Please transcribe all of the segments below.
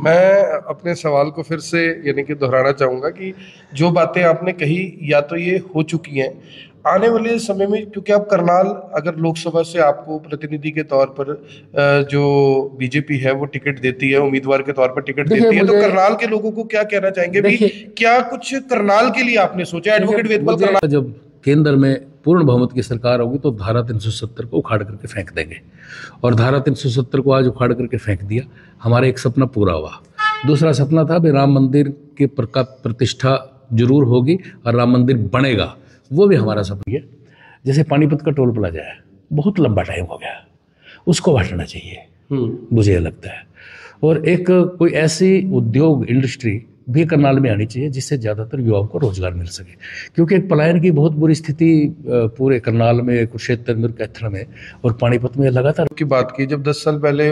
मैं अपने सवाल को फिर से यानी कि दोहराना चाहूँगा कि जो बातें आपने कही या तो ये हो चुकी हैं आने वाले समय में, क्योंकि आप करनाल अगर लोकसभा से आपको प्रतिनिधि के तौर पर जो बीजेपी है वो टिकट देती है, उम्मीदवार के तौर पर टिकट देखिए देती है, तो मुझे करनाल के लोगों को क्या कहना चाहेंगे भी? देखिए क्या कुछ करनाल के लिए आपने सोचा? देखिए एडवोकेट वेदपाल मुझे करनाल। जब केंद्र में पूर्ण बहुमत की सरकार होगी तो धारा 370 को उखाड़ करके फेंक देंगे, और धारा 370 को आज उखाड़ करके फेंक दिया। हमारा एक सपना पूरा हुआ। दूसरा सपना था भी राम मंदिर के का प्रतिष्ठा जरूर होगी और राम मंदिर बनेगा, वो भी हमारा सपना है। जैसे पानीपत का टोल प्लाजा है, बहुत लंबा टाइम हो गया, उसको हटना चाहिए, मुझे ये लगता है। और एक कोई ऐसी उद्योग इंडस्ट्री भी करनाल में आनी चाहिए जिससे ज़्यादातर युवाओं को रोजगार मिल सके, क्योंकि एक पलायन की बहुत बुरी स्थिति पूरे करनाल में, कुरुक्षेत्र में, कैथल में और पानीपत में लगातार की बात की। जब 10 साल पहले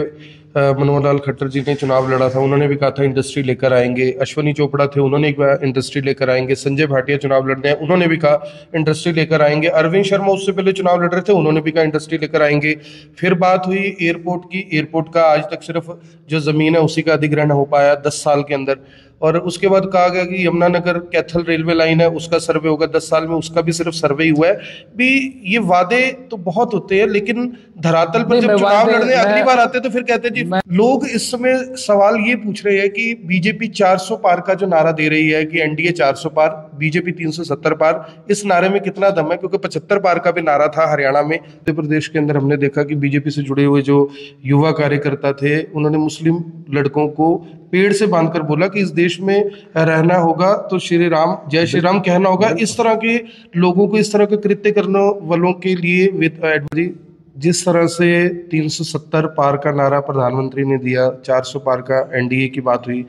मनोहर लाल खट्टर जी ने चुनाव लड़ा था, उन्होंने भी कहा था इंडस्ट्री लेकर आएंगे। अश्वनी चोपड़ा थे, उन्होंने एक बार इंडस्ट्री लेकर आएंगे। संजय भाटिया चुनाव लड़ रहे हैं, उन्होंने भी कहा इंडस्ट्री लेकर आएंगे। अरविंद शर्मा उससे पहले चुनाव लड़ रहे थे, उन्होंने भी कहा इंडस्ट्री लेकर आएंगे। फिर बात हुई एयरपोर्ट की। एयरपोर्ट का आज तक सिर्फ जो जमीन है उसी का अधिग्रहण हो पाया 10 साल के अंदर। और उसके बाद कहा गया कि यमुनानगर कैथल रेलवे लाइन है, उसका सर्वे होगा 10 साल में, उसका भी सिर्फ सर्वे ही हुआ है। भी ये वादे तो बहुत होते हैं, लेकिन धरातल पर जब चुनाव लड़ने अगली बार आते हैं तो फिर कहते हैं जी। लोग इस समय सवाल ये पूछ रहे हैं कि बीजेपी 400 पार का जो नारा दे रही है कि एनडीए 400 पार, बीजेपी 370 पार, इस नारे में कितना दम है? क्योंकि 75 पार का भी नारा था हरियाणा में। मध्य प्रदेश के अंदर हमने देखा कि बीजेपी से जुड़े हुए जो युवा कार्यकर्ता थे, उन्होंने मुस्लिम लड़कों को पेड़ से बांधकर बोला कि इस देश में रहना होगा तो श्री राम, जय श्री राम कहना होगा। इस तरह के लोगों को, इस तरह के कृत्य करने वालों के लिए जिस तरह से 370 पार का नारा प्रधानमंत्री ने दिया, 400 पार का एनडीए की बात हुई,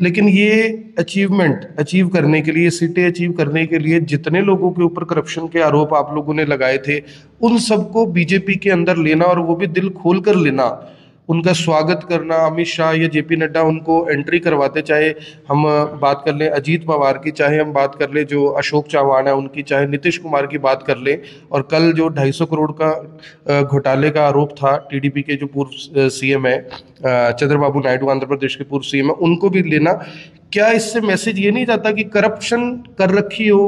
लेकिन ये अचीव करने के लिए, सीटें अचीव करने के लिए जितने लोगों के ऊपर करप्शन के आरोप आप लोगों ने लगाए थे, उन सबको बीजेपी के अंदर लेना, और वो भी दिल खोल कर लेना, उनका स्वागत करना। अमित शाह या जेपी नड्डा उनको एंट्री करवाते, चाहे हम बात कर लें अजीत पवार की, चाहे हम बात कर लें जो अशोक चौहान है उनकी, चाहे नीतीश कुमार की बात कर लें, और कल जो 250 करोड़ का घोटाले का आरोप था टीडीपी के जो पूर्व सीएम है चंद्रबाबू नायडू, आंध्र प्रदेश के पूर्व सीएम है, उनको भी लेना। क्या इससे मैसेज ये नहीं जाता कि करप्शन कर रखी हो,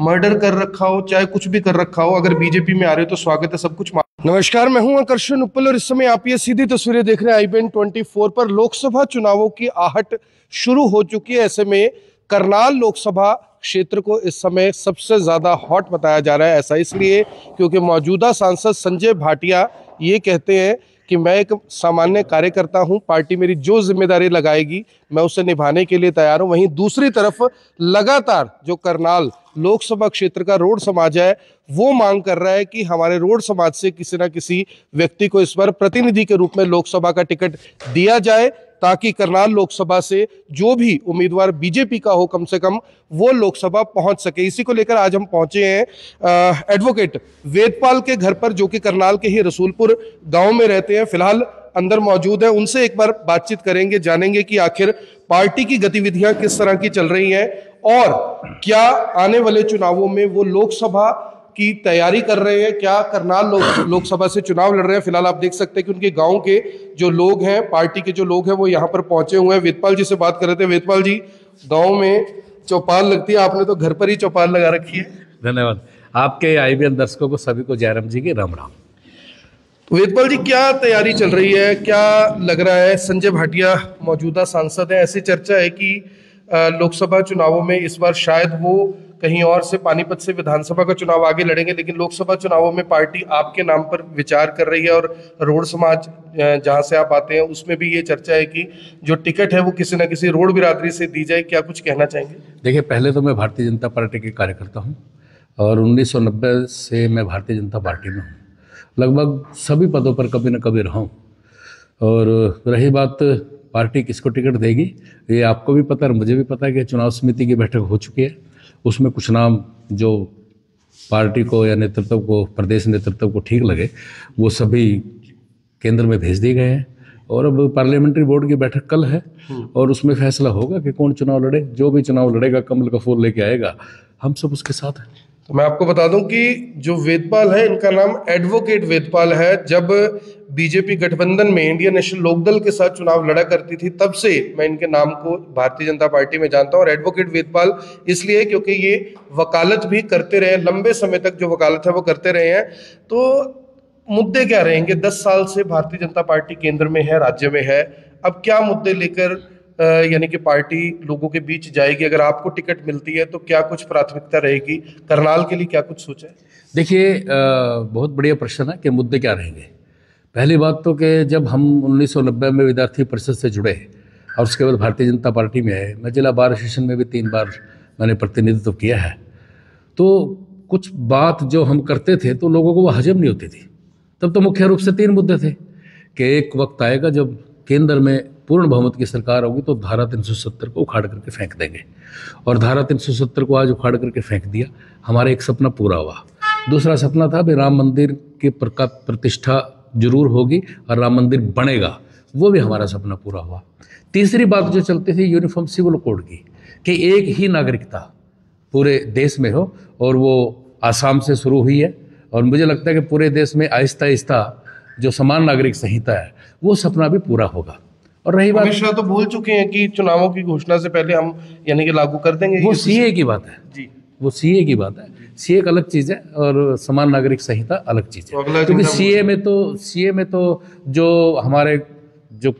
मर्डर कर रखा हो, चाहे कुछ भी कर रखा हो, अगर बीजेपी में आ रहे हो तो स्वागत है, सब कुछ। नमस्कार, मैं हूं आकर्षण उपल और इस समय आप ये सीधी तस्वीरें देख रहे हैं IBN 24 पर। लोकसभा चुनावों की आहट शुरू हो चुकी है। ऐसे में करनाल लोकसभा क्षेत्र को इस समय सबसे ज्यादा हॉट बताया जा रहा है। ऐसा इसलिए क्योंकि मौजूदा सांसद संजय भाटिया ये कहते हैं कि मैं एक सामान्य कार्यकर्ता हूं, पार्टी मेरी जो जिम्मेदारी लगाएगी मैं उसे निभाने के लिए तैयार हूं। वहीं दूसरी तरफ लगातार जो करनाल लोकसभा क्षेत्र का रोड समाज है वो मांग कर रहा है कि हमारे रोड समाज से किसी ना किसी व्यक्ति को इस बार प्रतिनिधि के रूप में लोकसभा का टिकट दिया जाए, ताकि करनाल लोकसभा से जो भी उम्मीदवार बीजेपी का हो कम से कम वो लोकसभा पहुंच सके। इसी को लेकर आज हम पहुंचे हैं एडवोकेट वेदपाल के घर पर, जो कि करनाल के ही रसूलपुर गांव में रहते हैं। फिलहाल अंदर मौजूद है, उनसे एक बार बातचीत करेंगे, जानेंगे कि आखिर पार्टी की गतिविधियां किस तरह की चल रही हैं और क्या आने वाले चुनावों में वो लोकसभा की तैयारी कर रहे हैं, क्या करनाल लोकसभा से चुनाव लड़ रहे हैं। फिलहाल आप देख सकते हैं कि उनके गांव के जो लोग हैं, पार्टी के जो लोग हैं, वो यहाँ पर पहुंचे हुए हैं। वेदपाल जी से बात कर रहे थे। वेदपाल जी, गांव में चौपाल लगती है, आपने तो घर पर ही चौपाल लगा रखी है। धन्यवाद। आपके IBN दर्शकों को सभी को जयराम जी की राम राम। वेदपाल जी, क्या तैयारी चल रही है, क्या लग रहा है? संजय भाटिया मौजूदा सांसद है, ऐसी चर्चा है कि लोकसभा चुनावों में इस बार शायद वो कहीं और से, पानीपत से विधानसभा का चुनाव आगे लड़ेंगे, लेकिन लोकसभा चुनावों में पार्टी आपके नाम पर विचार कर रही है। और रोड समाज जहां से आप आते हैं उसमें भी ये चर्चा है कि जो टिकट है वो किसी न किसी रोड बिरादरी से दी जाए। क्या कुछ कहना चाहेंगे? देखिए, पहले तो मैं भारतीय जनता पार्टी के कार्यकर्ता हूँ और 1990 से मैं भारतीय जनता पार्टी में हूँ। लगभग सभी पदों पर कभी न कभी रहा हूँ। और रही बात पार्टी किसको टिकट देगी, ये आपको भी पता है और मुझे भी पता है कि चुनाव समिति की बैठक हो चुकी है। उसमें कुछ नाम जो पार्टी को या नेतृत्व को, प्रदेश नेतृत्व को ठीक लगे, वो सभी केंद्र में भेज दिए गए हैं। और अब पार्लियामेंट्री बोर्ड की बैठक कल है और उसमें फैसला होगा कि कौन चुनाव लड़े। जो भी चुनाव लड़ेगा, कमल का फूल लेके आएगा, हम सब उसके साथ हैं। तो मैं आपको बता दूं कि जो वेदपाल है, इनका नाम एडवोकेट वेदपाल है। जब बीजेपी गठबंधन में इंडियन नेशनल लोकदल के साथ चुनाव लड़ा करती थी, तब से मैं इनके नाम को भारतीय जनता पार्टी में जानता हूं। और एडवोकेट वेदपाल इसलिए क्योंकि ये वकालत भी करते रहे, लंबे समय तक जो वकालत है वो करते रहे हैं। तो मुद्दे क्या रहेंगे? 10 साल से भारतीय जनता पार्टी केंद्र में है, राज्य में है, अब क्या मुद्दे लेकर यानी कि पार्टी लोगों के बीच जाएगी? अगर आपको टिकट मिलती है तो क्या कुछ प्राथमिकता रहेगी? करनाल के लिए क्या कुछ सोचा है? देखिए, बहुत बढ़िया प्रश्न है कि मुद्दे क्या रहेंगे। पहली बात तो कि जब हम 1990 में विद्यार्थी परिषद से जुड़े और उसके बाद भारतीय जनता पार्टी में आए, मैं जिला बार एसोसिएशन में भी 3 बार मैंने प्रतिनिधित्व किया है, तो कुछ बात जो हम करते थे तो लोगों को वो हजम नहीं होती थी। तब तो मुख्य रूप से 3 मुद्दे थे कि एक वक्त आएगा जब केंद्र में पूर्ण बहुमत की सरकार होगी तो धारा 370 को उखाड़ करके फेंक देंगे, और धारा 370 को आज उखाड़ करके फेंक दिया। हमारा एक सपना पूरा हुआ। दूसरा सपना था भी राम मंदिर की प्रतिष्ठा जरूर होगी और राम मंदिर बनेगा, वो भी हमारा सपना पूरा हुआ। तीसरी बात जो चलती थी यूनिफॉर्म सिविल कोड की, कि एक ही नागरिकता पूरे देश में हो, और वो आसाम से शुरू हुई है और मुझे लगता है कि पूरे देश में आहिस्ता आहिस्ता जो समान नागरिक संहिता है वो सपना भी पूरा होगा। और रही बात, अमित शाह तो बोल चुके हैं कि चुनावों की घोषणा से पहले हम यानी कि लागू कर देंगे। वो सीए की बात है जी, वो सीए की बात है। सीए एक अलग चीज़ है और समान नागरिक संहिता अलग चीज़ तो है। अगला क्योंकि एजेंडा सीए में तो जो हमारे जो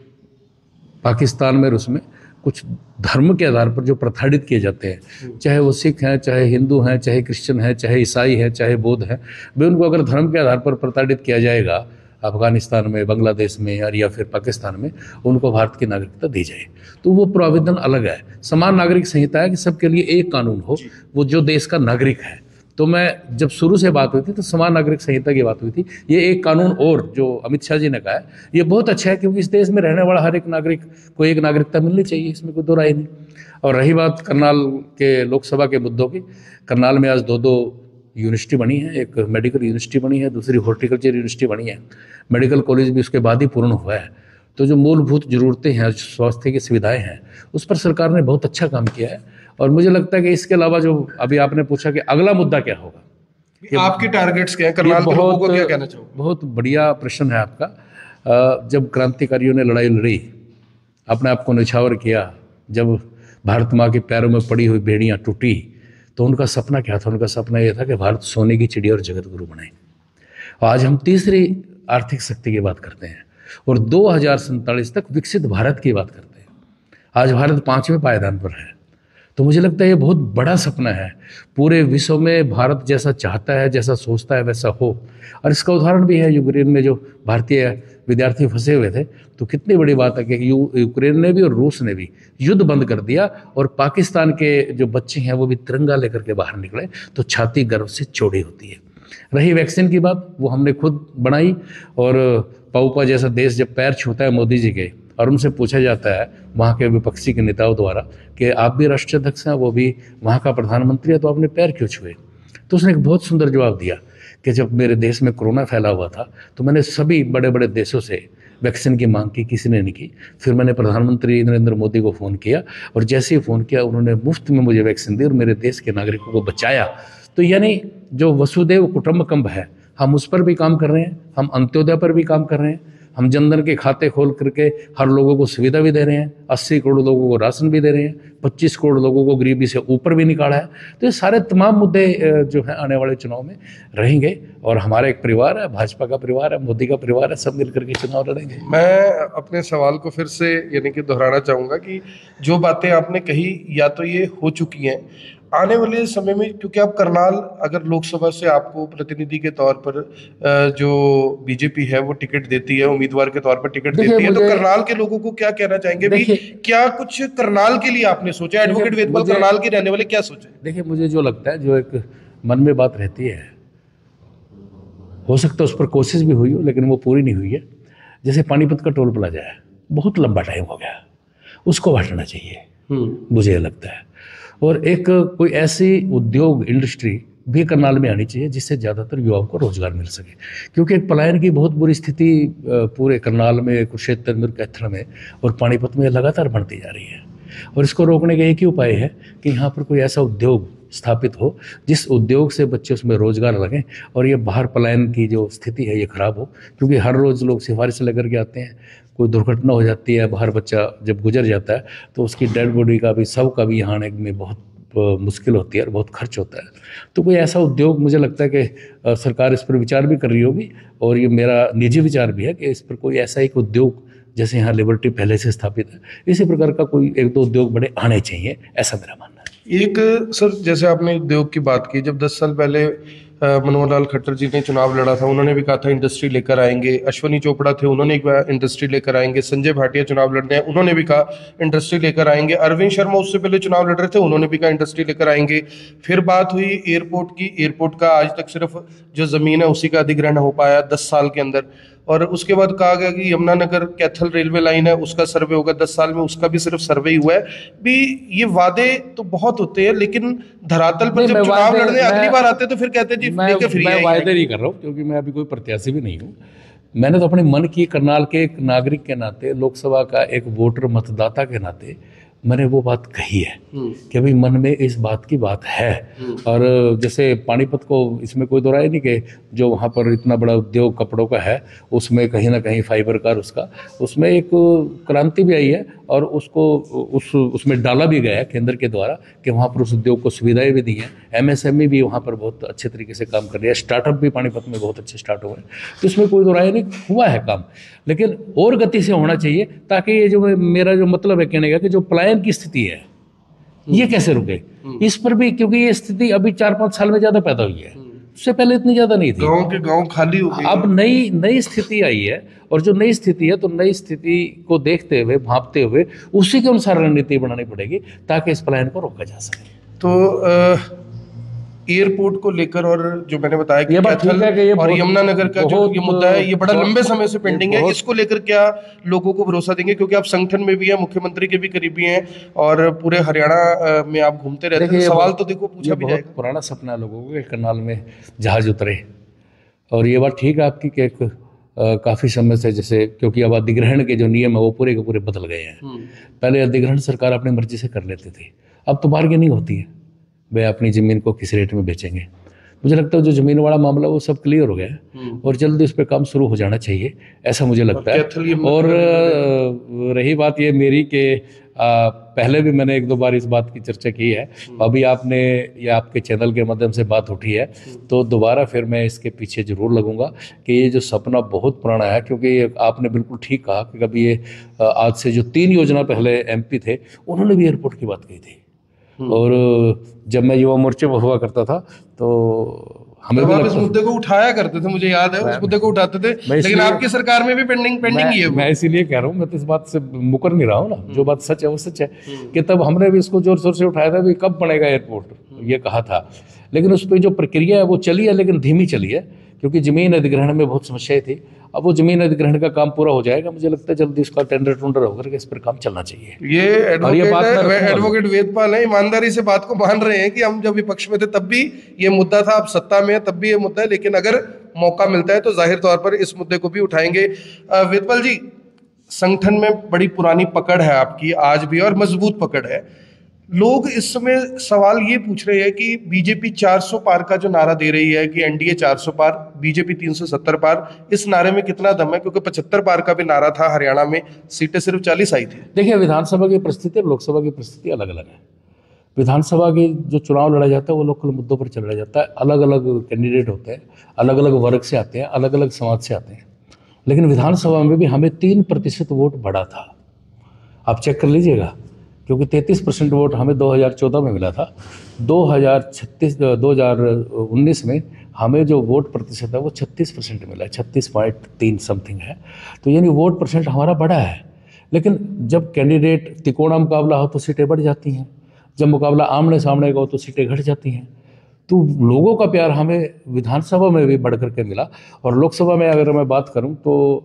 पाकिस्तान में और उसमें कुछ धर्म के आधार पर जो प्रताड़ित किए जाते हैं, चाहे वो सिख हैं, चाहे हिंदू हैं, चाहे क्रिश्चियन हैं, चाहे ईसाई हैं, चाहे बौद्ध हैं, वे उनको अगर धर्म के आधार पर प्रताड़ित किया जाएगा अफगानिस्तान में, बांग्लादेश में या फिर पाकिस्तान में, उनको भारत की नागरिकता दी जाए, तो वो प्राविधान अलग है। समान नागरिक संहिता है कि सबके लिए एक कानून हो, वो जो देश का नागरिक है। तो मैं जब शुरू से बात हुई थी तो समान नागरिक संहिता की बात हुई थी। ये एक कानून और जो अमित शाह जी ने कहा है ये बहुत अच्छा है, क्योंकि इस देश में रहने वाला हर एक नागरिक को एक नागरिकता मिलनी चाहिए, इसमें कोई दो राय नहीं। और रही बात करनाल के लोकसभा के मुद्दों की, करनाल में आज 2 यूनिवर्सिटी बनी है, एक मेडिकल यूनिवर्सिटी बनी है, दूसरी हॉर्टिकल्चर यूनिवर्सिटी बनी है। मेडिकल कॉलेज भी उसके बाद ही पूर्ण हुआ है। तो जो मूलभूत ज़रूरतें हैं, स्वास्थ्य की सुविधाएं हैं, उस पर सरकार ने बहुत अच्छा काम किया है। और मुझे लगता है कि इसके अलावा जो अभी आपने पूछा कि अगला मुद्दा क्या होगा, आपके टारगेट्स क्या हैं? करनाल के लोगों को क्या कहना चाहोगे? बहुत बढ़िया प्रश्न है आपका। जब क्रांतिकारियों ने लड़ाई लड़ी, अपने आप को न्यौछावर किया, जब भारत माँ के पैरों में पड़ी हुई बेड़ियाँ टूटी, तो उनका सपना क्या था? उनका सपना यह था कि भारत सोने की चिड़िया और जगत गुरु बने। आज हम तीसरी आर्थिक शक्ति की बात करते हैं और 2047 तक विकसित भारत की बात करते हैं। आज भारत 5वें पायदान पर है। तो मुझे लगता है ये बहुत बड़ा सपना है। पूरे विश्व में भारत जैसा चाहता है, जैसा सोचता है, वैसा हो। और इसका उदाहरण भी है यूक्रेन में जो भारतीय विद्यार्थी फंसे हुए थे। तो कितनी बड़ी बात है कि यूक्रेन ने भी और रूस ने भी युद्ध बंद कर दिया और पाकिस्तान के जो बच्चे हैं वो भी तिरंगा लेकर के बाहर निकले। तो छाती गर्व से चौड़ी होती है। रही वैक्सीन की बात, वो हमने खुद बनाई। और पाउपा जैसा देश जब पैर छूता है मोदी जी के और उनसे पूछा जाता है वहाँ के विपक्षी के नेताओं द्वारा कि आप भी राष्ट्रीय अध्यक्ष हैं, वो भी वहाँ का प्रधानमंत्री है, तो आपने पैर क्यों छुए? तो उसने एक बहुत सुंदर जवाब दिया कि जब मेरे देश में कोरोना फैला हुआ था तो मैंने सभी बड़े बड़े देशों से वैक्सीन की मांग की, किसी ने नहीं की। फिर मैंने प्रधानमंत्री नरेंद्र मोदी को फ़ोन किया और जैसे ही फ़ोन किया उन्होंने मुफ्त में मुझे वैक्सीन दी और मेरे देश के नागरिकों को बचाया। तो यानी जो वसुदेव कुटुंबकम है, हम उस पर भी काम कर रहे हैं, हम अंत्योदय पर भी काम कर रहे हैं, हम जनधन के खाते खोल करके हर लोगों को सुविधा भी दे रहे हैं, 80 करोड़ लोगों को राशन भी दे रहे हैं, 25 करोड़ लोगों को गरीबी से ऊपर भी निकाला है। तो ये सारे तमाम मुद्दे जो हैं आने वाले चुनाव में रहेंगे। और हमारा एक परिवार है, भाजपा का परिवार है, मोदी का परिवार है, सब मिलकर के चुनाव लड़ेंगे। मैं अपने सवाल को फिर से यानी कि दोहराना चाहूँगा कि जो बातें आपने कही या तो ये हो चुकी हैं, आने वाले समय में, क्योंकि आप करनाल अगर लोकसभा से आपको प्रतिनिधि के तौर पर जो बीजेपी है वो टिकट देती है, उम्मीदवार के तौर पर टिकट देती है, तो करनाल के लोगों को क्या कहना चाहेंगे भी? क्या कुछ करनाल के लिए आपने सोचा? एडवोकेट वेदपाल करनाल के रहने वाले क्या सोचे? देखिए, मुझे जो लगता है, जो एक मन में बात रहती है, हो सकता है उस पर कोशिश भी हुई हो लेकिन वो पूरी नहीं हुई है। जैसे पानीपत का टोल प्लाजा है, बहुत लंबा टाइम हो गया, उसको हटाना चाहिए, मुझे लगता है। और एक कोई ऐसी उद्योग इंडस्ट्री भी करनाल में आनी चाहिए जिससे ज़्यादातर युवाओं को रोजगार मिल सके, क्योंकि एक पलायन की बहुत बुरी स्थिति पूरे करनाल में, कुरुक्षेत्र में, कैथल में और पानीपत में लगातार बढ़ती जा रही है। और इसको रोकने का एक ही उपाय है कि यहाँ पर कोई ऐसा उद्योग स्थापित हो, जिस उद्योग से बच्चे उसमें रोजगार लगें और ये बाहर पलायन की जो स्थिति है ये खराब हो, क्योंकि हर रोज़ लोग सिफारिश लेकर के आते हैं, कोई दुर्घटना हो जाती है, बाहर बच्चा जब गुजर जाता है तो उसकी डेड बॉडी का भी, शव का भी यहाँ आने में बहुत मुश्किल होती है और बहुत खर्च होता है। तो कोई ऐसा उद्योग, मुझे लगता है कि सरकार इस पर विचार भी कर रही होगी और ये मेरा निजी विचार भी है कि इस पर कोई ऐसा एक उद्योग, जैसे यहाँ लिबर्टी पहले से स्थापित है, इसी प्रकार का कोई एक दो उद्योग बड़े आने चाहिए, ऐसा मेरा मानना है। एक सर, जैसे आपने उद्योग की बात की, जब 10 साल पहले मनोहर लाल खट्टर जी ने चुनाव लड़ा था, उन्होंने भी कहा था इंडस्ट्री लेकर आएंगे। अश्वनी चोपड़ा थे, उन्होंने एक बार इंडस्ट्री लेकर आएंगे। संजय भाटिया चुनाव लड़ रहे हैं, उन्होंने भी कहा इंडस्ट्री लेकर आएंगे। अरविंद शर्मा उससे पहले चुनाव लड़ रहे थे, उन्होंने भी कहा इंडस्ट्री लेकर आएंगे। फिर बात हुई एयरपोर्ट की, एयरपोर्ट का आज तक सिर्फ जो जमीन है उसी का अधिग्रहण हो पाया 10 साल के अंदर। और उसके बाद कहा गया कि यमुनानगर कैथल रेलवे लाइन है, उसका सर्वे होगा 10 साल में, उसका भी सिर्फ सर्वे ही हुआ है। भी ये वादे तो बहुत होते हैं, लेकिन धरातल पर जब चुनाव लड़ने अगली बार आते तो फिर कहते हैं जी लेके फ्री मैं वायदे नहीं कर रहा हूँ, क्योंकि मैं अभी कोई प्रत्याशी भी नहीं हूँ। मैंने तो अपने मन की, करनाल के एक नागरिक के नाते, लोकसभा का एक वोटर मतदाता के नाते मैंने वो बात कही है कि भाई मन में इस बात की बात है। और जैसे पानीपत को, इसमें कोई दो राय नहीं कि जो वहाँ पर इतना बड़ा उद्योग कपड़ों का है, उसमें कहीं ना कहीं फाइबर का, उसमें एक क्रांति भी आई है और उसको उसमें डाला भी गया है केंद्र के द्वारा कि वहाँ पर उस उद्योग को सुविधाएं भी दी हैं। MSME भी वहाँ पर बहुत अच्छे तरीके से काम कर रही है। स्टार्टअप भी पानीपत में बहुत अच्छे स्टार्ट हुए हैं, तो इसमें कोई दो राय नहीं, हुआ है काम, लेकिन और गति से होना चाहिए, ताकि ये जो मेरा जो मतलब है कहने का कि जो पलायन की स्थिति है ये कैसे रुके, इस पर भी, क्योंकि ये स्थिति अभी 4-5 साल में ज्यादा पैदा हुई है, उससे पहले इतनी ज्यादा नहीं थी। गांव के गांव खाली हो गए, अब नई स्थिति आई है, और जो नई स्थिति है तो नई स्थिति को देखते हुए, भांपते हुए उसी के अनुसार रणनीति बनानी पड़ेगी ताकि इस पलायन को रोका जा सके। तो एयरपोर्ट को लेकर, और जो मैंने बताया कि ये बात ठीक है कि ये और यमुनानगर का जो ये मुद्दा है, ये बड़ा लंबे समय से पेंडिंग है, इसको लेकर क्या लोगों को भरोसा देंगे? क्योंकि आप संगठन में भी हैं, मुख्यमंत्री के भी करीबी हैं और पूरे हरियाणा में आप घूमते रहते हैं, सवाल तो देखो पूछा भी जाएगा। पुराना सपना है लोगों को, करनाल में जहाज उतरे, और ये बात ठीक है आपकी कि एक काफ़ी समय से, जैसे क्योंकि अब अधिग्रहण के जो नियम है वो पूरे के पूरे बदल गए हैं। पहले अधिग्रहण सरकार अपनी मर्जी से कर लेती थी, अब तो बार्गेनिंग होती है, वे अपनी ज़मीन को किस रेट में बेचेंगे। मुझे लगता है जो ज़मीन वाला मामला वो सब क्लियर हो गया है और जल्दी उस पर काम शुरू हो जाना चाहिए, ऐसा मुझे लगता है। और रही बात ये मेरी कि पहले भी मैंने 1-2 बार इस बात की चर्चा की है, अभी आपने या आपके चैनल के माध्यम से बात उठी है, तो दोबारा फिर मैं इसके पीछे जरूर लगूंगा कि ये जो सपना बहुत पुराना है, क्योंकि आपने बिल्कुल ठीक कहा कि कभी ये आज से जो 3 योजना पहले MP थे उन्होंने भी एयरपोर्ट की बात कही थी। और जब मैं युवा मोर्चे में हुआ करता था तो हमें भी इस मुद्दे को उठाया करते थे, मुझे याद है उस मुद्दे को उठाते थे, लेकिन आपकी सरकार में भी पेंडिंग ही है। मैं इसीलिए कह रहा हूँ, मैं तो इस बात से मुकर नहीं रहा हूँ ना, जो बात सच है वो सच है कि तब हमने भी इसको जोर शोर से उठाया था, भी कब बनेगा एयरपोर्ट, ये कहा था। लेकिन उस पर जो प्रक्रिया है वो चली है, लेकिन धीमी चली है, क्योंकि जमीन अधिग्रहण में बहुत समस्याएं थी। अब वो जमीन अधिग्रहण का काम पूरा हो जाएगा, मुझे लगता है जल्दी उसका टेंडर होकर के इस पर काम चलना चाहिए। ये एडवोकेट वेदपाल है, ईमानदारी से बात को मान रहे हैं कि हम जब विपक्ष में थे तब भी ये मुद्दा था, अब सत्ता में है तब भी ये मुद्दा है, लेकिन अगर मौका मिलता है तो जाहिर तौर पर इस मुद्दे को भी उठाएंगे। वेदपाल जी, संगठन में बड़ी पुरानी पकड़ है आपकी आज भी, और मजबूत पकड़ है। लोग इस समय सवाल ये पूछ रहे हैं कि बीजेपी 400 पार का जो नारा दे रही है कि एनडीए 400 पार, बीजेपी 370 पार, इस नारे में कितना दम है? क्योंकि 75 पार का भी नारा था, हरियाणा में सीटें सिर्फ 40 आई थी। देखिए, विधानसभा की परिस्थिति और लोकसभा की परिस्थिति अलग अलग है। विधानसभा के जो चुनाव लड़ा जाता है वो लोकल मुद्दों पर चला जाता है, अलग अलग कैंडिडेट होते हैं, अलग अलग वर्ग से आते हैं, अलग अलग समाज से आते हैं। लेकिन विधानसभा में भी हमें 3% वोट बढ़ा था, आप चेक कर लीजिएगा, क्योंकि 33% वोट हमें 2014 में मिला था। 2019 में हमें जो वोट प्रतिशत है वो 36% मिला है, 36.3 समथिंग है। तो यानी वोट परसेंट हमारा बढ़ा है। लेकिन जब कैंडिडेट तिकोना मुकाबला हो तो सीटें बढ़ जाती हैं, जब मुकाबला आमने सामने का हो तो सीटें घट जाती हैं। तो लोगों का प्यार हमें विधानसभा में भी बढ़ करके मिला। और लोकसभा में अगर मैं बात करूं तो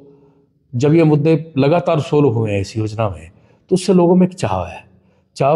जब ये मुद्दे लगातार सोल्व हुए हैं इस योजना में, तो उससे लोगों में एक चाव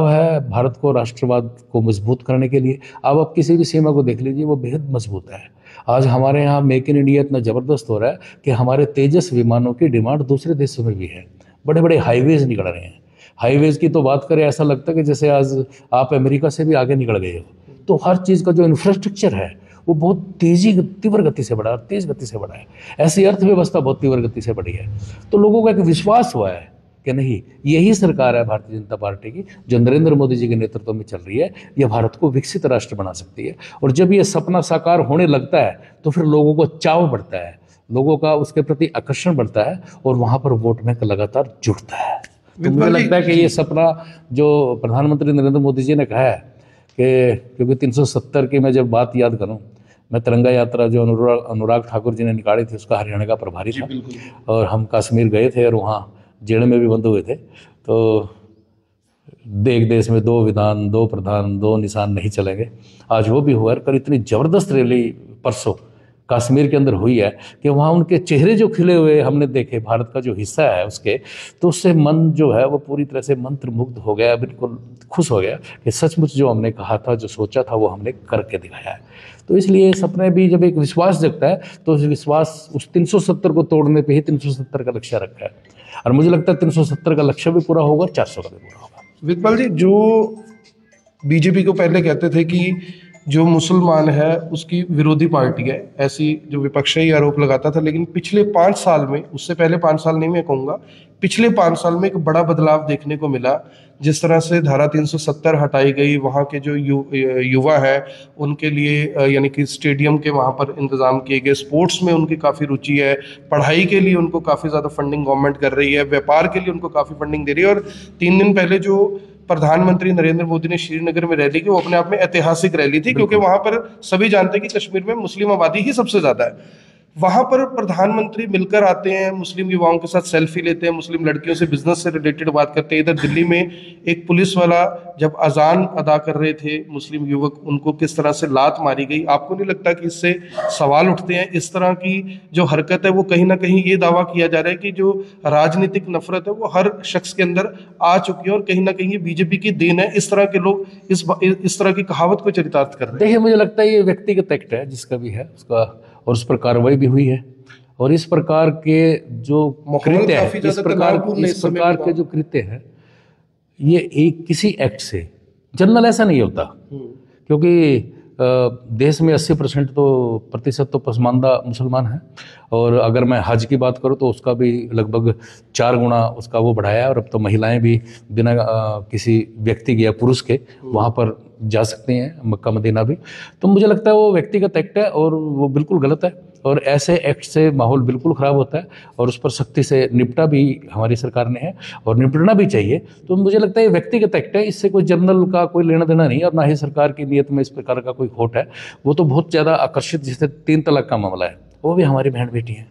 है भारत को, राष्ट्रवाद को मजबूत करने के लिए। अब आप किसी भी सीमा को देख लीजिए, वो बेहद मजबूत है। आज हमारे यहाँ मेक इन इंडिया इतना ज़बरदस्त हो रहा है कि हमारे तेजस विमानों की डिमांड दूसरे देशों में भी है। बड़े बड़े हाईवेज निकल रहे हैं। हाईवेज की तो बात करें, ऐसा लगता है कि जैसे आज आप अमेरिका से भी आगे निकल गए हो। तो हर चीज़ का जो इंफ्रास्ट्रक्चर है वो बहुत तीव्र गति से बढ़ा है, तेज गति से बढ़ा है। ऐसी अर्थव्यवस्था बहुत तीव्र गति से बढ़ी है। तो लोगों का एक विश्वास हुआ है कि नहीं, यही सरकार है भारतीय जनता पार्टी की जो नरेंद्र मोदी जी के नेतृत्व में चल रही है, यह भारत को विकसित राष्ट्र बना सकती है। और जब ये सपना साकार होने लगता है तो फिर लोगों को चाव बढ़ता है, लोगों का उसके प्रति आकर्षण बढ़ता है और वहाँ पर वोट बैंक लगातार जुड़ता है। तो मुझे लगता है कि ये सपना जो प्रधानमंत्री नरेंद्र मोदी जी ने कहा है कि क्योंकि 370 की मैं जब बात याद करूं, मैं तिरंगा यात्रा जो अनुराग ठाकुर जी ने निकाली थी उसका हरियाणा का प्रभारी था और हम कश्मीर गए थे और वहाँ जेल में भी बंद हुए थे। तो एक देश में 2 विधान 2 प्रधान 2 निशान नहीं चलेंगे, आज वो भी हुआ है। पर इतनी ज़बरदस्त रैली परसों कश्मीर के अंदर हुई है कि वहाँ उनके चेहरे जो खिले हुए हमने देखे, भारत का जो हिस्सा है उसके, तो उससे मन जो है वो पूरी तरह से मंत्रमुग्ध हो गया, बिल्कुल खुश हो गया कि सचमुच जो हमने कहा था, जो सोचा था वो हमने करके दिखाया है। तो इसलिए सपने भी जब एक विश्वास जगता है तो उस विश्वास उस 370 को तोड़ने पे ही 370 का लक्ष्य रखा है और मुझे लगता है 370 का लक्ष्य भी पूरा होगा और 400 का भी पूरा होगा। विजयपाल जी, जो बीजेपी को पहले कहते थे कि जो मुसलमान है उसकी विरोधी पार्टी है, ऐसी जो विपक्ष है ये आरोप लगाता था, लेकिन पिछले 5 साल में, उससे पहले 5 साल नहीं मैं कहूँगा, पिछले 5 साल में एक बड़ा बदलाव देखने को मिला। जिस तरह से धारा 370 हटाई गई, वहाँ के जो युवा हैं उनके लिए यानी कि स्टेडियम के वहाँ पर इंतज़ाम किए गए, स्पोर्ट्स में उनकी काफ़ी रुचि है, पढ़ाई के लिए उनको काफ़ी ज़्यादा फंडिंग गवर्नमेंट कर रही है, व्यापार के लिए उनको काफ़ी फंडिंग दे रही है। और 3 दिन पहले जो प्रधानमंत्री नरेंद्र मोदी ने श्रीनगर में रैली की, वो अपने आप में ऐतिहासिक रैली थी, क्योंकि वहां पर सभी जानते हैं कि कश्मीर में मुस्लिम आबादी ही सबसे ज्यादा है। वहां पर प्रधानमंत्री मिलकर आते हैं, मुस्लिम युवाओं के साथ सेल्फी लेते हैं, मुस्लिम लड़कियों से बिजनेस से रिलेटेड बात करते हैं। इधर दिल्ली में एक पुलिस वाला जब अजान अदा कर रहे थे मुस्लिम युवक, उनको किस तरह से लात मारी गई। आपको नहीं लगता कि इससे सवाल उठते हैं? इस तरह की जो हरकत है वो कहीं ना कहीं ये दावा किया जा रहा है कि जो राजनीतिक नफरत है वो हर शख्स के अंदर आ चुकी है और कहीं ना कहीं ये बीजेपी की देन है। इस तरह के लोग इस तरह की कहावत को चरितार्थ कर रहे हैं। देखिए, मुझे लगता है ये व्यक्तिगत एक्ट है जिसका भी है उसका, और उस पर कार्रवाई भी हुई है। और इस प्रकार के जो कृत्य है, इस प्रकार के जो कृत्य है, ये एक किसी एक्ट से जनरल ऐसा नहीं होता, क्योंकि देश में 80% प्रतिशत तो पसमानदा मुसलमान हैं। और अगर मैं हज की बात करूं तो उसका भी लगभग 4 गुना उसका वो बढ़ाया है। और अब तो महिलाएं भी बिना किसी व्यक्ति या पुरुष के वहाँ पर जा सकती हैं, मक्का मदीना भी। तो मुझे लगता है वो व्यक्तिगत एक्ट है और वो बिल्कुल गलत है, और ऐसे एक्ट से माहौल बिल्कुल ख़राब होता है और उस पर सख्ती से निपटा भी हमारी सरकार ने है और निपटना भी चाहिए। तो मुझे लगता है ये व्यक्तिगत एक्ट है, इससे कोई जनरल का कोई लेना देना नहीं, और ना ही सरकार की नीयत में इस प्रकार का कोई खोट है। वो तो बहुत ज़्यादा आकर्षित, जैसे 3 तलाक का मामला है, वो भी हमारी बहन बेटी हैं,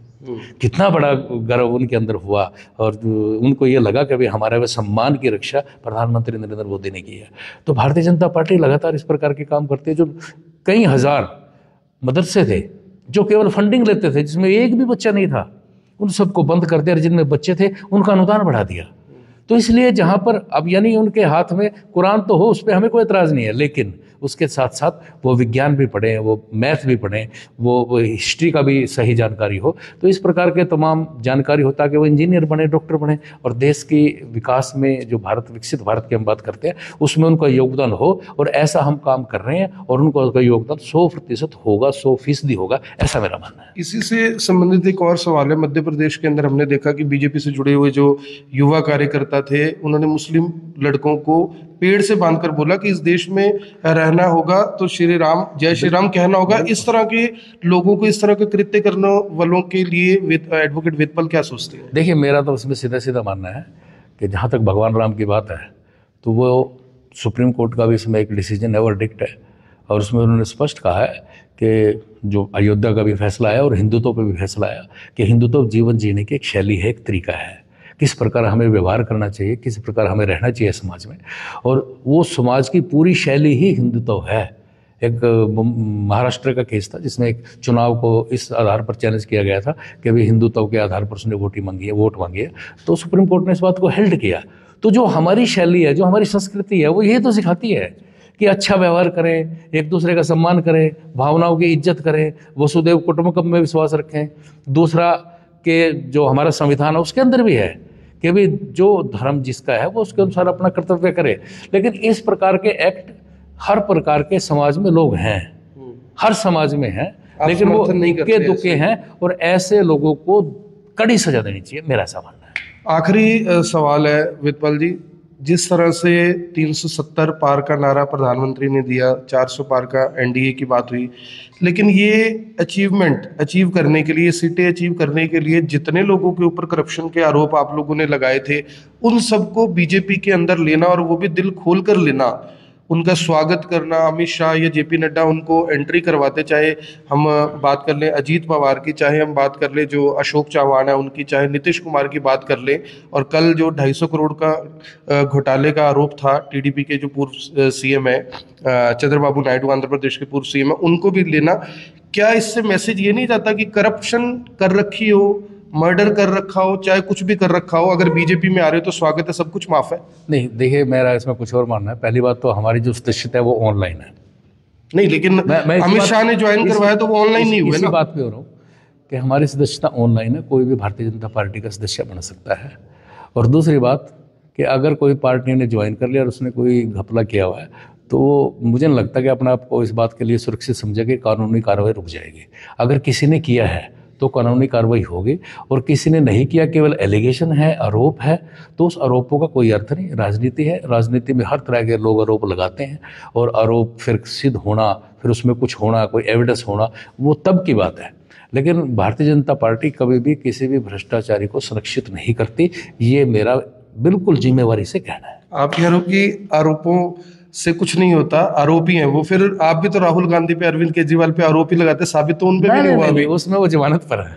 कितना बड़ा गर्व उनके अंदर हुआ और उनको ये लगा कि भाई हमारे वे सम्मान की रक्षा प्रधानमंत्री नरेंद्र मोदी ने की है। तो भारतीय जनता पार्टी लगातार इस प्रकार के काम करती है। जो कई हजार मदरसे थे जो केवल फंडिंग लेते थे, जिसमें एक भी बच्चा नहीं था, उन सबको बंद कर दिया और जिनमें बच्चे थे उनका अनुदान बढ़ा दिया। तो इसलिए जहाँ पर अब यानी उनके हाथ में कुरान तो हो, उस पर हमें कोई एतराज़ नहीं है, लेकिन उसके साथ साथ वो विज्ञान भी पढ़ें, वो मैथ भी पढ़ें, वो हिस्ट्री का भी सही जानकारी हो। तो इस प्रकार के तमाम जानकारी हो ताकि वो इंजीनियर बने, डॉक्टर बने, और देश की विकास में जो भारत, विकसित भारत की हम बात करते हैं, उसमें उनका योगदान हो। और ऐसा हम काम कर रहे हैं और उनका उसका योगदान 100% होगा, 100% होगा, ऐसा मेरा मानना है। इसी से संबंधित एक और सवाल है। मध्य प्रदेश के अंदर हमने देखा कि बीजेपी से जुड़े हुए जो युवा कार्यकर्ता थे, उन्होंने मुस्लिम लड़कों को पेड़ से बांधकर बोला कि इस देश में रहना होगा तो श्री राम, जय श्री राम कहना होगा। इस तरह के लोगों को, इस तरह के कृत्य करने वालों के लिए एडवोकेट वेदपाल क्या सोचते हैं? देखिए, मेरा तो उसमें सीधा सीधा मानना है कि जहाँ तक भगवान राम की बात है तो वो सुप्रीम कोर्ट का भी इसमें एक डिसीजन है, वर्डिक्ट है, और उसमें उन्होंने स्पष्ट कहा है कि जो अयोध्या का भी फैसला आया और हिंदुत्व पर भी फैसला आया कि हिंदुत्व जीवन जीने की एक शैली है, एक तरीका है, किस प्रकार हमें व्यवहार करना चाहिए, किस प्रकार हमें रहना चाहिए समाज में। और वो समाज की पूरी शैली ही हिंदुत्व है। एक महाराष्ट्र का केस था जिसमें एक चुनाव को इस आधार पर चैलेंज किया गया था कि भाई हिंदुत्व के आधार पर उसने वोट मांगी है, तो सुप्रीम कोर्ट ने इस बात को हेल्ड किया। तो जो हमारी शैली है, जो हमारी संस्कृति है, वो ये तो सिखाती है कि अच्छा व्यवहार करें, एक दूसरे का सम्मान करें, भावनाओं की इज्जत करें, वसुदेव कुटुंबकम में विश्वास रखें। दूसरा कि जो हमारा संविधान है उसके अंदर भी है कि भाई जो धर्म जिसका है वो उसके अनुसार अपना कर्तव्य करे। लेकिन इस प्रकार के एक्ट हर प्रकार के समाज में लोग हैं, हर समाज में हैं, आप लेकिन वो समर्थन नहीं करते इक्के दुक्के हैं, और ऐसे लोगों को कड़ी सजा देनी चाहिए, मेरा ऐसा मानना है। आखिरी सवाल है वेदपाल जी, जिस तरह से 370 पार का नारा प्रधानमंत्री ने दिया, 400 पार का एनडीए की बात हुई, लेकिन ये अचीव करने के लिए, सीटें अचीव करने के लिए जितने लोगों के ऊपर करप्शन के आरोप आप लोगों ने लगाए थे, उन सबको बीजेपी के अंदर लेना और वो भी दिल खोल कर लेना, उनका स्वागत करना, अमित शाह या जेपी नड्डा उनको एंट्री करवाते, चाहे हम बात कर लें अजीत पवार की, चाहे हम बात कर लें जो अशोक चौहान है उनकी, चाहे नीतीश कुमार की बात कर लें, और कल जो 250 करोड़ का घोटाले का आरोप था टीडीपी के जो पूर्व सीएम है चंद्रबाबू नायडू, आंध्र प्रदेश के पूर्व सीएम है, उनको भी लेना। क्या इससे मैसेज ये नहीं जाता कि करप्शन कर रखी हो, मर्डर कर रखा हो, चाहे कुछ भी कर रखा हो, अगर बीजेपी में आ रहे हो तो स्वागत है, सब कुछ माफ है? नहीं, देखिए, मेरा इसमें कुछ और मानना है। पहली बात तो हमारी जो सदस्यता है वो ऑनलाइन है। नहीं, लेकिन अमित शाह ने ज्वाइन करवाया तो वो ऑनलाइन नहीं हुए ना। बात पे हो रहा हूँ कि हमारी सदस्यता ऑनलाइन है, कोई भी भारतीय जनता पार्टी का सदस्य बन सकता है। और दूसरी बात कि अगर कोई पार्टी ने ज्वाइन कर लिया और उसने कोई घपला किया हुआ है, तो मुझे नहीं लगता कि अपने आप को इस बात के लिए सुरक्षित समझे कि कानूनी कार्रवाई रुक जाएगी। अगर किसी ने किया है तो कानूनी कार्रवाई होगी, और किसी ने नहीं किया, केवल एलिगेशन है, आरोप है, तो उस आरोपों का कोई अर्थ नहीं। राजनीति है, राजनीति में हर तरह के लोग आरोप लगाते हैं, और आरोप फिर सिद्ध होना, फिर उसमें कुछ होना, कोई एविडेंस होना, वो तब की बात है। लेकिन भारतीय जनता पार्टी कभी भी किसी भी भ्रष्टाचारी को संरक्षित नहीं करती, ये मेरा बिल्कुल जिम्मेवारी से कहना है। आप कह रहे हो कि आरोपों से कुछ नहीं होता, आरोपी हैं वो, फिर आप भी तो राहुल गांधी पे, अरविंद केजरीवाल पे आरोपी लगाते, साबित तो उन पे भी नहीं हुआ अभी। उसमें वो जमानत पर है,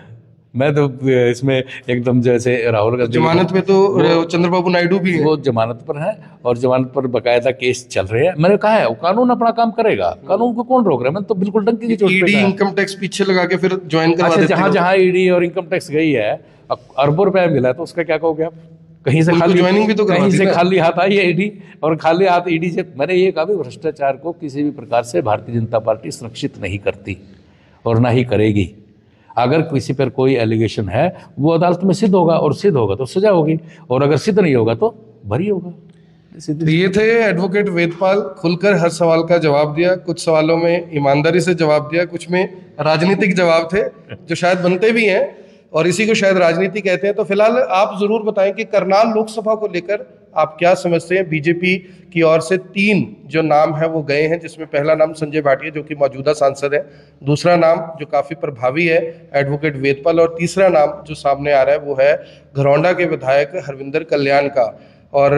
मैं तो इसमें एकदम जैसे राहुल गांधी जमानत पे तो चंद्रबाबू नायडू भी है, वो जमानत पर है, और जमानत पर बकायदा केस चल रहे हैं। मैंने कहा है कानून अपना काम करेगा, कानून को कौन रोक रहा है? मैंने तो बिल्कुल डंकी की चोट पे ईडी कहा। इनकम टैक्स पीछे लगा के फिर ज्वाइन करवा देते जहां जहां ईडी और इनकम टैक्स गई है, अरबों रुपया मिला है, तो उसका क्या कहोगे आप? कहीं से खाली ज्वाइनिंग भी तो कहीं से खाली हाथ आई है ईडी, और खाली हाथ ईडी से। मैंने ये कहा भी भ्रष्टाचार को किसी भी प्रकार से भारतीय जनता पार्टी सुरक्षित नहीं करती, और ना ही करेगी। अगर किसी पर कोई एलिगेशन है, वो अदालत में सिद्ध होगा, और सिद्ध होगा तो सजा होगी, और अगर सिद्ध नहीं होगा तो बरी होगा। तो ये थे एडवोकेट वेदपाल, खुलकर हर सवाल का जवाब दिया, कुछ सवालों में ईमानदारी से जवाब दिया, कुछ में राजनीतिक जवाब थे जो शायद बनते भी हैं, और इसी को शायद राजनीति कहते हैं। तो फिलहाल आप जरूर बताएं कि करनाल लोकसभा को लेकर आप क्या समझते हैं? बीजेपी की ओर से 3 जो नाम है वो गए हैं, जिसमें पहला नाम संजय भाटिया जो कि मौजूदा सांसद है, दूसरा नाम जो काफी प्रभावी है एडवोकेट वेदपाल, और तीसरा नाम जो सामने आ रहा है वो है घरौंडा के विधायक हरविंदर कल्याण का। और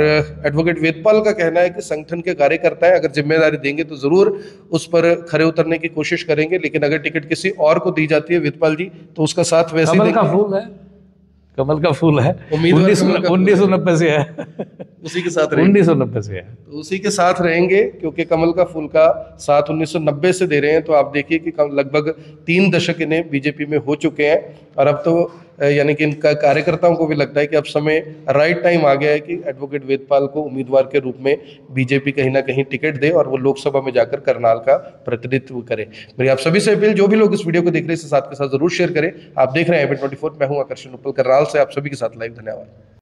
एडवोकेट वेदपाल का कहना है कि संगठन के कार्यकर्ता है, अगर जिम्मेदारी देंगे तो जरूर उस पर खरे उतरने की कोशिश करेंगे, लेकिन अगर टिकट किसी और को दी जाती है वेदपाल जी तो उसका साथ वैसे कमल का फूल है, कमल का फूल है, 1990 से है, उसी के साथ 1990 से है, तो उसी के साथ रहेंगे, क्योंकि कमल का फूल का साथ 1990 से दे रहे हैं। तो आप देखिए कि लगभग 3 दशक इन्हें बीजेपी में हो चुके हैं, और अब तो यानी कि इनका कार्यकर्ताओं को भी लगता है कि अब समय राइट टाइम आ गया है कि एडवोकेट वेदपाल को उम्मीदवार के रूप में बीजेपी कहीं ना कहीं टिकट दे, और वो लोकसभा में जाकर करनाल का प्रतिनिधित्व करे। मेरी आप सभी से अपील, जो भी लोग इस वीडियो को देख रहे हैं इसे साथ के साथ जरूर शेयर करें। आप देख रहे हैं एबी 24, मैं हूं आकर्षण उपल करनाल से, आप सभी के साथ लाइव। धन्यवाद।